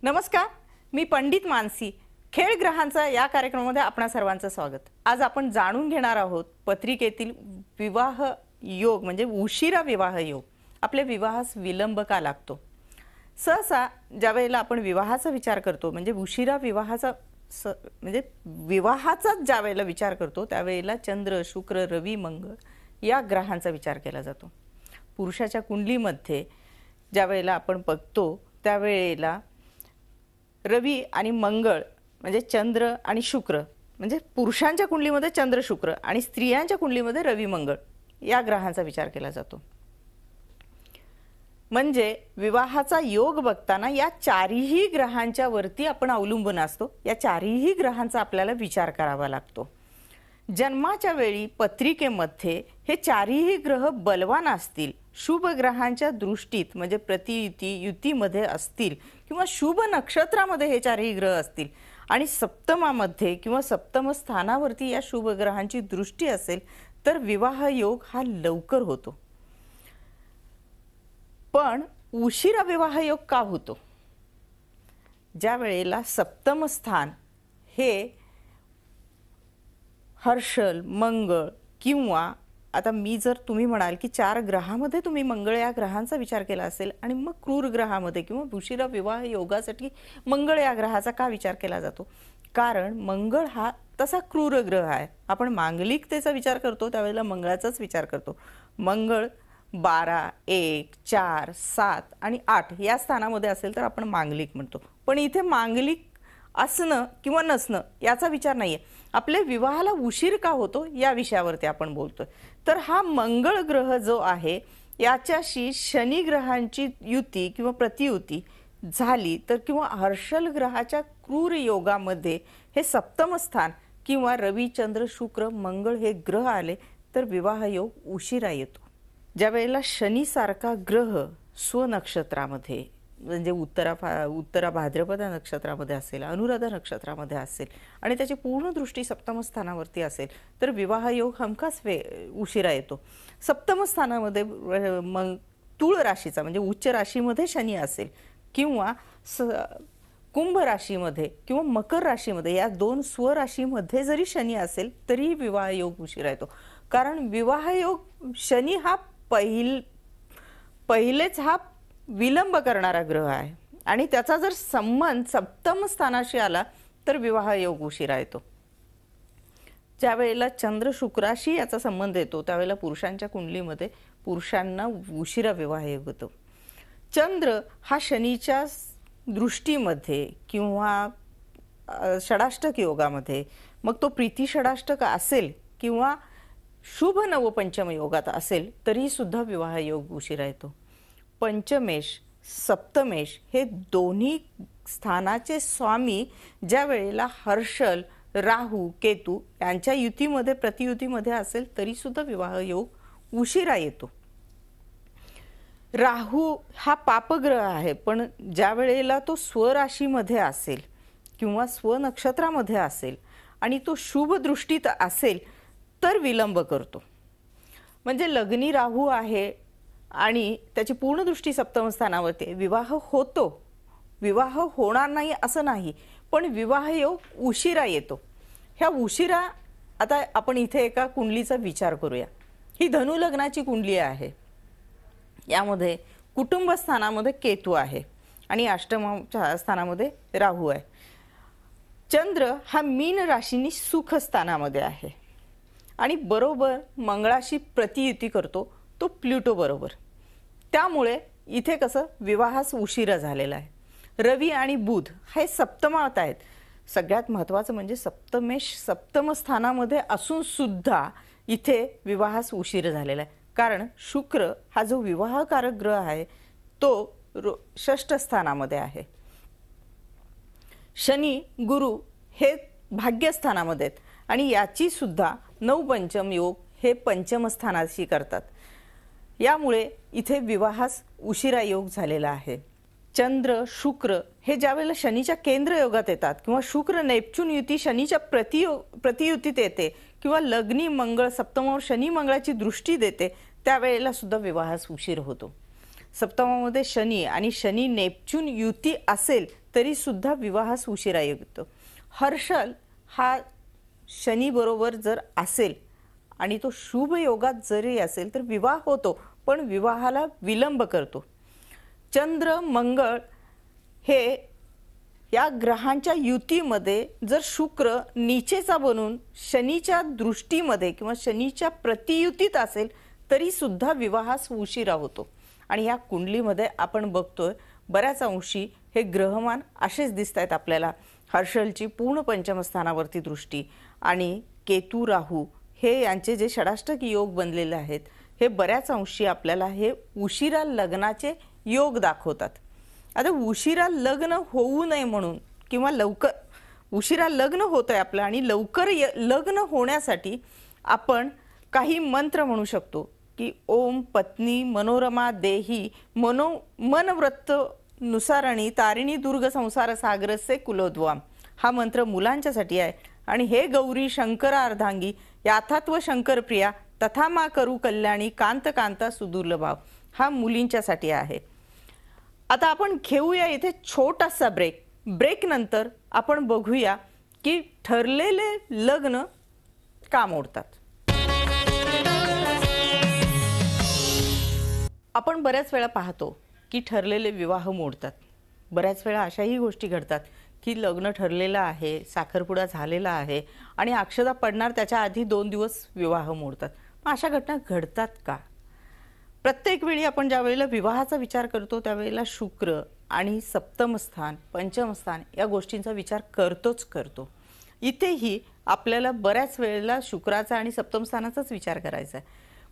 नमस्कार, मी पंडित मानसी. खेळ ग्रहांचा या कार्यक्रमामध्ये आपणा सर्वांचं स्वागत. आज आपण जाणून घेणार आहोत पत्रिकेतील विवाह योग म्हणजे उशिरा विवाह योग. आपल्या विवाहास विलंब का लागतो? सहसा ज्या वेळेला आपण विवाहाचा विचार करतो म्हणजे उशिरा विवाहाचा म्हणजे विवाहाचा ज्या वेळेला विचार करतो त्यावेळेला चंद्र, शुक्र, रवी, मंगळ या ग्रहांचा विचार केला जातो. पुरुषाच्या कुंडलीमध्ये ज्या वेळेला आपण बघतो त्यावेळेला रवी आणि मंगळ म्हणजे चंद्र आणि शुक्र म्हणजे पुरुषांच्या कुंडलीमध्ये चंद्र शुक्र आणि स्त्रियांच्या कुंडलीमध्ये रवी मंगळ या ग्रहांचा विचार केला जातो. म्हणजे विवाहाचा योग बघताना या चारही ग्रहांच्या वरती आपण अवलंबून असतो. या चारही ग्रहांचा आपल्याला विचार करावा लागतो. जन्माच्या वेळी पत्रिकेमध्ये हे चारही ग्रह बलवान असतील, शुभ ग्रहांच्या दृष्टीत म्हणजे प्रतियुती युतीमध्ये असतील किंवा शुभ नक्षत्रामध्ये हे चारही ग्रह असतील आणि सप्तमामध्ये किंवा सप्तम स्थानावरती या शुभ ग्रहांची दृष्टी असेल तर विवाह योग हा लवकर होतो. पण उशिरा विवाह योग का होतो? ज्या वेळेला सप्तम स्थान हे हर्षल, मंगळ किंवा आता मी जर तुम्ही म्हणाल की चार ग्रहामध्ये तुम्ही मंगळ या ग्रहांचा विचार केला असेल आणि मग क्रूर ग्रहामध्ये किंवा उशिरा विवाह योगासाठी मंगळ या ग्रहाचा का विचार केला जातो? कारण मंगळ हा तसा क्रूर ग्रह आहे. आपण मांगलिकतेचा विचार करतो त्यावेळेला मंगळाचाच विचार करतो. मंगळ 12, 1, 4, 7 आणि 8 या स्थानामध्ये असेल तर आपण मांगलिक म्हणतो. पण इथे मांगलिक असणं किंवा नसणं याचा विचार नाहीये. आपल्या विवाहाला उशीर का होतो या विषयावरती आपण बोलतोय. तर हा मंगळ ग्रह जो आहे याच्याशी शनी ग्रहांची युती किंवा प्रतियुती झाली तर किंवा हर्षल ग्रहाच्या क्रूर योगामध्ये हे सप्तम स्थान किंवा रवी, चंद्र, शुक्र, मंगळ हे ग्रह आले तर विवाह योग उशिरा येतो. ज्या वेळेला शनी सारखा ग्रह स्वनक्षत्रामध्ये म्हणजे उत्तरा भाद्रपद नक्षत्रामध्ये असेल, अनुराधा नक्षत्रामध्ये असेल आणि त्याची पूर्ण दृष्टी सप्तम स्थानावरती असेल तर विवाह योग हमखास उशिरा येतो. सप्तम स्थानामध्ये मग तुळ राशीचा म्हणजे उच्च राशीमध्ये शनी असेल किंवा कुंभ राशीमध्ये किंवा मकर राशीमध्ये या दोन स्वराशीमध्ये जरी शनी असेल तरी विवाह योग उशिरा येतो. कारण विवाह योग शनी हा पहिलेच हा विलंब करणारा ग्रह आहे आणि त्याचा जर संबंध सप्तम स्थानाशी आला तर विवाह योग उशिरा येतो. ज्या वेळेला चंद्र शुक्राशी याचा संबंध येतो त्यावेळेला पुरुषांच्या कुंडलीमध्ये पुरुषांना उशिरा विवाह योग होतो. चंद्र हा शनीच्या दृष्टीमध्ये किंवा षडाष्टक योगामध्ये मग तो प्रीती षडाष्टक असेल किंवा शुभ नवपंचम योगात असेल तरी सुद्धा विवाह योग उशिरा येतो. पंचमेश, सप्तमेश हे दोन्ही स्थानाचे स्वामी ज्या वेळेला हर्षल, राहू, केतू यांच्या युतीमध्ये प्रतियुतीमध्ये असेल तरी सुद्धा विवाह योग उशिरा येतो. राहू हा पापग्रह आहे पण ज्या वेळेला तो स्वराशीमध्ये असेल किंवा स्वनक्षत्रामध्ये असेल आणि तो शुभ दृष्टीत असेल तर विलंब करतो. म्हणजे लग्नी राहू आहे आणि त्याची पूर्ण दृष्टी सप्तम स्थानावरती विवाह होतो. विवाह होणार नाही असं नाही पण विवाह योग उशिरा येतो. ह्या उशिरा आता आपण इथे एका कुंडलीचा विचार करूया. ही धनु लग्नाची कुंडली आहे. यामध्ये कुटुंब स्थानामध्ये केतू आहे आणि अष्टम स्थानामध्ये राहू आहे. चंद्र हा मीन राशीनी सुख स्थानामध्ये आहे आणि बरोबर मंगळाशी प्रतियुती करतो तो प्लुटो बरोबर. त्यामुळे इथे कसं विवाहास उशिरा झालेला आहे. रवी आणि बुध हे सप्तमात आहेत. सगळ्यात महत्त्वाचं म्हणजे सप्तमेश सप्तम स्थानामध्ये असून सुद्धा इथे विवाहास उशीर झालेला आहे. कारण शुक्र हा जो विवाहकारक ग्रह आहे तो षष्ठ स्थानामध्ये आहे. शनी, गुरु हे भाग्यस्थानामध्ये आहेत आणि याची सुद्धा नवपंचम योग हे पंचम स्थानाशी करतात. यामुळे इथे विवाहास उशिरा योग झालेला आहे. चंद्र, शुक्र हे ज्यावेळेला शनीच्या केंद्र योगात येतात किंवा शुक्र नेपच्यून युती शनीच्या प्रतियुतीत येते किंवा लग्नी मंगळ सप्तमावर शनी मंगळाची दृष्टी देते त्यावेळेला सुद्धा विवाहास उशीर होतो. सप्तमामध्ये शनी आणि शनी नेपच्यून युती असेल तरी सुद्धा विवाहास उशिरा येतो. हर्षल हा शनी बरोबर जर असेल आणि तो शुभ योगात जरी असेल तर विवाह होतो, पण विवाहाला विलंब करतो. चंद्र मंगळ हे या ग्रहांच्या युतीमध्ये जर शुक्र नीचेचा बनून शनीच्या दृष्टीमध्ये किंवा शनीच्या प्रतियुतीत असेल तरी सुद्धा विवाहास उशिरा होतो. आणि या कुंडलीमध्ये आपण बघतोय बऱ्याच अंशी हे ग्रहमान असेच दिसत आहेत आपल्याला. हर्षलची पूर्ण पंचम स्थानावरती दृष्टी आणि केतू राहू हे यांचे जे षडाष्टक योग बनलेले आहेत हे बऱ्याच अंशी आपल्याला हे उशिरा लग्नाचे योग दाखवतात. आता उशिरा लग्न होऊ नये म्हणून किंवा लवकर उशिरा लग्न होत आहे आपलं आणि लवकर लग्न होण्यासाठी आपण काही मंत्र म्हणू शकतो की ओम पत्नी मनोरमा देही मनव्रत नुसारणी तारिणी दुर्ग संसार सागरसे कुलोद्वाम हा मंत्र मुलांच्यासाठी आहे. आणि हे गौरी शंकर अर्धांगी याथात्व शंकर प्रिया तथा मा करू कल्याणी कांत कांता सुदुर्लभाव हा मुलींच्यासाठी आहे. आता आपण घेऊया इथे छोटासा ब्रेक नंतर आपण बघूया की ठरलेले लग्न का मोडतात. आपण बऱ्याच वेळा पाहतो की ठरलेले विवाह मोडतात. बऱ्याच वेळा अशाही गोष्टी घडतात की लग्न ठरलेलं आहे, साखरपुडा झालेला आहे आणि अक्षता पडणार त्याच्या आधी 2 दिवस विवाह मोडतात. मग अशा घटना घडतात का? प्रत्येक वेळी आपण ज्या वेळेला विवाहाचा विचार करतो त्यावेळेला शुक्र आणि सप्तम स्थान पंचम स्थान या गोष्टींचा विचार करतो. इथेही आपल्याला बऱ्याच वेळेला शुक्राचा आणि सप्तम स्थानाचाच विचार करायचा आहे.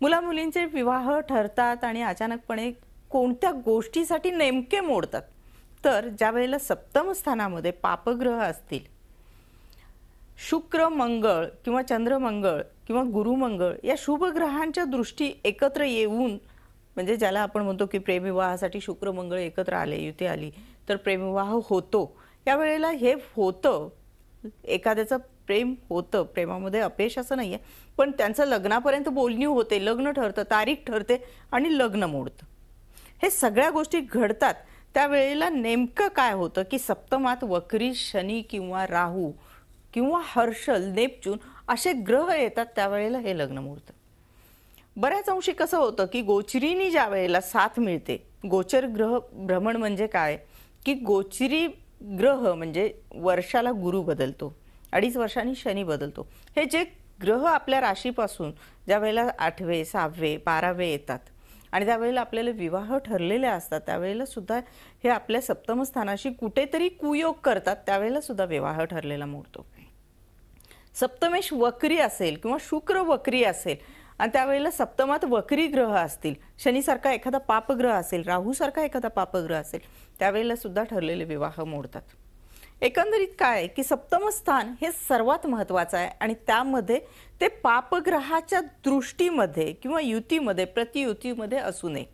मुलामुलींचे विवाह ठरतात आणि अचानकपणे कोणत्या गोष्टीसाठी नेमके मोडतात तर ज्या वेळेला सप्तम स्थानामध्ये पापग्रह असतील, शुक्र मंगळ किंवा चंद्रमंगळ किंवा गुरुमंगळ या शुभ ग्रहांच्या दृष्टी एकत्र येऊन म्हणजे ज्याला आपण म्हणतो की प्रेमविवाहासाठी शुक्र मंगळ एकत्र आले, युती आली तर प्रेमविवाह होतो. या वेळेला हे होतं, एखाद्याचं प्रेम होतं, प्रेमामध्ये अपयश असं नाहीये, पण त्यांचं लग्नापर्यंत बोलणी होते, लग्न ठरतं, तारीख ठरते आणि लग्न मोडतं. हे सगळ्या गोष्टी घडतात. त्यावेळेला नेमकं काय होतं की सप्तमात वक्री शनी किंवा राहू किंवा हर्षल नेपच्यून असे ग्रह येतात, त्यावेळेला हे लग्न मोडतं. बऱ्याच अंशी कसं होतं की गोचरीनी ज्या वेळेला साथ मिळते, गोचर ग्रह भ्रमण म्हणजे काय की गोचरी ग्रह म्हणजे वर्षाला गुरु बदलतो, 2.5 वर्षांनी शनी बदलतो. हे जे ग्रह आपल्या राशीपासून ज्या वेळेला 8वे 6वे 12वे येतात आणि त्यावेळेला आपल्याला विवाह ठरलेले असतात त्यावेळेला सुद्धा हे आपल्या सप्तम स्थानाशी कुठेतरी कुयोग करतात, त्यावेळेला सुद्धा विवाह ठरलेला मोडतो. सप्तमेश वक्री असेल किंवा शुक्र वक्री असेल आणि त्यावेळेला सप्तमात वक्री ग्रह असतील, शनीसारखा एखादा पापग्रह असेल, राहूसारखा एखादा पापग्रह असेल, त्यावेळेला सुद्धा ठरलेले विवाह मोडतात. एकंदरीत काय की सप्तम स्थान हे सर्वात महत्त्वाचं आहे आणि त्यामध्ये ते पापग्रहाच्या दृष्टीमध्ये किंवा युतीमध्ये प्रतियुतीमध्ये असू नये.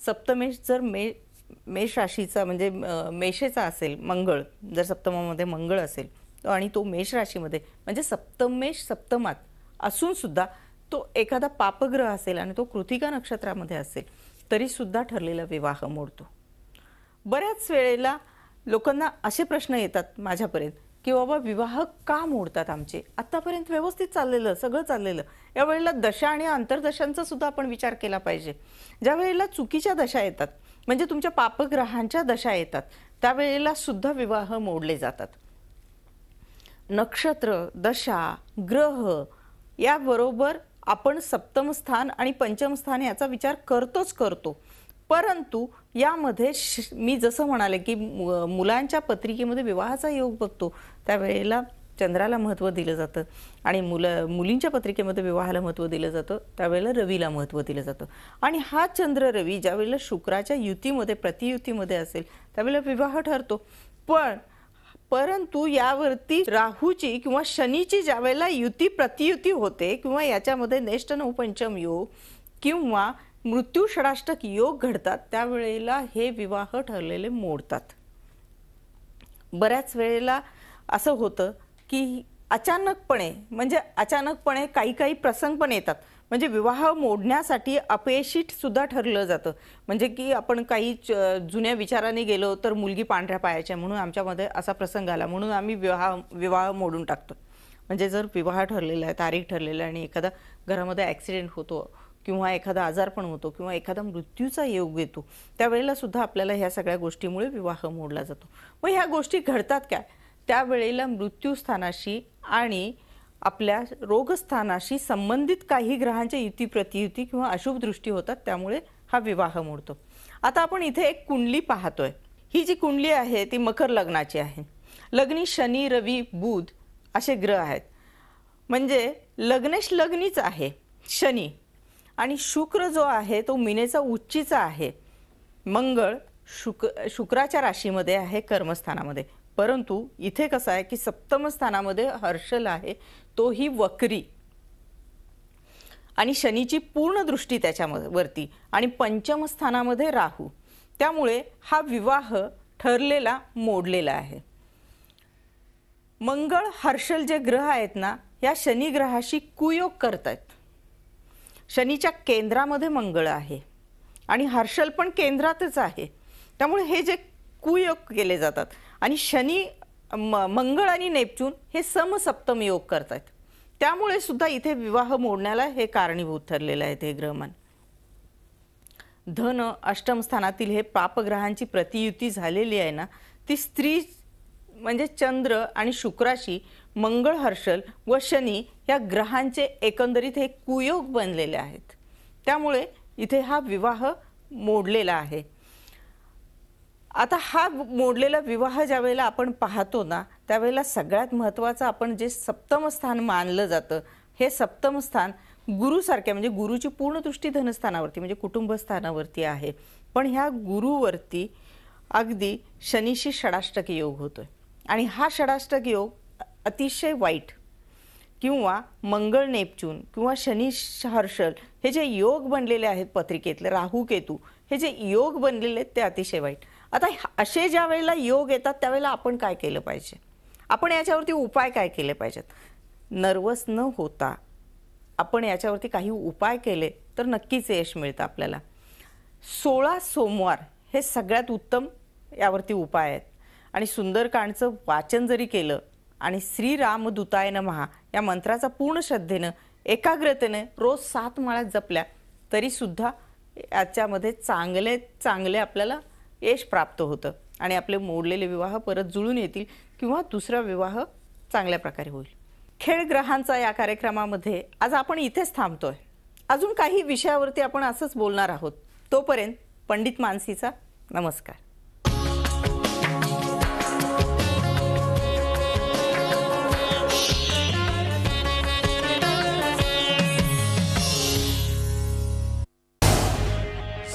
सप्तमेश जर मेष राशीचा म्हणजे मेषेचा असेल, मंगळ जर सप्तमामध्ये मंगळ असेल आणि तो मेष राशीमध्ये म्हणजे सप्तमेश सप्तमात असून सुद्धा तो एखादा पापग्रह असेल आणि तो कृतिका नक्षत्रामध्ये असेल तरी सुद्धा ठरलेला विवाह मोडतो. बऱ्याच वेळेला लोकांना असे प्रश्न येतात माझ्यापर्यंत की बाबा विवाह का मोडतात आमचे, आतापर्यंत व्यवस्थित चाललेलं सगळं चाललेलं, या वेळेला दशा आणि अंतर्दशांचा सुद्धा आपण विचार केला पाहिजे. ज्या वेळेला चुकीच्या दशा येतात म्हणजे तुमच्या पापग्रहांच्या दशा येतात त्यावेळेला सुद्धा विवाह मोडले जातात. नक्षत्र दशा ग्रह याबरोबर आपण सप्तम स्थान आणि पंचम स्थान याचा विचार करतो, परंतु यामध्ये मी जसं म्हणाले की मुलांच्या पत्रिकेमध्ये विवाहाचा योग बघतो त्यावेळेला चंद्राला महत्त्व दिलं जातं आणि मुलींच्या पत्रिकेमध्ये विवाहाला महत्त्व दिलं जातं त्यावेळेला रवीला महत्त्व दिलं जातं. आणि हा चंद्र रवी ज्यावेळेला शुक्राच्या युतीमध्ये प्रतियुतीमध्ये असेल त्यावेळेला विवाह ठरतो. परंतु यावरती राहूची किंवा शनीची ज्यावेळेला युती प्रतियुती होते किंवा याच्यामध्ये नेष्ट नवपंचम योग किंवा मृत्यू षडाष्टक योग घडतात त्यावेळेला हे विवाह ठरलेले मोडतात. बऱ्याच वेळेला असं होतं की अचानकपणे काही प्रसंग पण येतात म्हणजे विवाह मोडण्यासाठी अपयशी सुद्धा ठरलं जातं. म्हणजे की आपण काही जुन्या विचाराने गेलो तर मुलगी पांढऱ्या पायाची आहे म्हणून आमच्यामध्ये असा प्रसंग आला म्हणून आम्ही विवाह मोडून टाकतो. म्हणजे जर विवाह ठरलेला आहे, तारीख ठरलेला आहे आणि एखादा घरामध्ये ॲक्सिडेंट होतो किंवा एखादा आजारपण होतो किंवा एखादा मृत्यूचा योग येतो, त्यावेळेला सुद्धा आपल्याला ह्या सगळ्या गोष्टीमुळे विवाह मोडला जातो. मग ह्या गोष्टी घडतात काय? त्यावेळेला मृत्यूस्थानाशी आणि आपल्या रोगस्थानाशी संबंधित काही ग्रहांच्या युती प्रतियुती किंवा अशुभ दृष्टी होतात, त्यामुळे हा विवाह मोडतो. आता आपण इथे एक कुंडली पाहतोय. ही जी कुंडली आहे ती मकर लग्नाची आहे. लग्नी शनी, रवी, बुध असे ग्रह आहेत. म्हणजे लग्नेश लग्नीच आहे शनी आणि शुक्र जो आहे तो मीनेचा उच्चीचा आहे. मंगळ शुक्राच्या राशीमध्ये आहे कर्मस्थानामध्ये. परंतु इथे कसं आहे की सप्तम स्थानामध्ये हर्षल आहे, तोही वक्री आणि शनीची पूर्ण दृष्टी त्याच्यावरती आणि पंचम स्थानामध्ये राहू. त्यामुळे हा विवाह ठरलेला मोडलेला आहे. मंगळ हर्षल जे ग्रह आहेत ना, या शनी ग्रहाशी कुयोग करतायत. शनीच्या केंद्रामध्ये मंगळ आहे आणि हर्षल पण केंद्रातच आहे. त्यामुळे हे जे कुयोग केले जातात आणि शनी मंगळ आणि नेपच्यून हे समसप्तम योग करतात. त्यामुळे सुद्धा इथे विवाह मोडण्याला हे कारणीभूत ठरलेलं आहे. ते ग्रहमान धन अष्टम स्थानातील हे पापग्रहांची प्रतियुती झालेली आहे ना, ती स्त्री म्हणजे चंद्र आणि शुक्राशी मंगळ, हर्षल व शनी या ग्रहांचे एकंदरीत हे कुयोग बनलेले आहेत. त्यामुळे इथे हा विवाह मोडलेला आहे. आता हा मोडलेला विवाह ज्यावेळेला आपण पाहतो ना, त्यावेळेला सगळ्यात महत्त्वाचं आपण जे सप्तम स्थान मानलं जातं, हे सप्तम स्थान गुरुसारख्या म्हणजे गुरुची पूर्ण दृष्टी धनस्थानावरती म्हणजे कुटुंब स्थानावरती आहे. पण ह्या गुरुवरती अगदी शनीशी षडाष्टक योग होतोय आणि हा षडाष्टक योग अतिशय वाईट किंवा मंगळ नेपच्यून किंवा शनी हर्षल हे जे योग बनलेले आहेत पत्रिकेतले, राहू केतू हे जे योग बनलेले आहेत ते अतिशय वाईट. आता असे ज्या वेळेला योग येतात त्यावेळेला आपण काय केलं पाहिजे? आपण याच्यावरती उपाय काय केले पाहिजेत? नर्वस न होता आपण याच्यावरती काही उपाय केले तर नक्कीच यश मिळतं आपल्याला. 16 सोमवार हे सगळ्यात उत्तम यावरती उपाय आहेत आणि सुंदरकांडचं वाचन जरी केलं आणि श्रीरामदूताय नमः या मंत्राचा पूर्ण श्रद्धेनं एकाग्रतेने रोज 7 माळा जपल्या तरी सुद्धा याच्यामध्ये चांगले आपल्याला यश प्राप्त होतं आणि आपले मोडलेले विवाह परत जुळून येतील किंवा दुसरा विवाह चांगल्या प्रकारे होईल. खेळ ग्रहांचा या कार्यक्रमामध्ये आज आपण इथेच थांबतोय. अजून काही विषयावरती आपण असंच बोलणार आहोत. तोपर्यंत पंडित मानसीचा नमस्कार.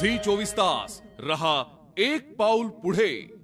झी 24 तास रहा एक पाऊल पुढे.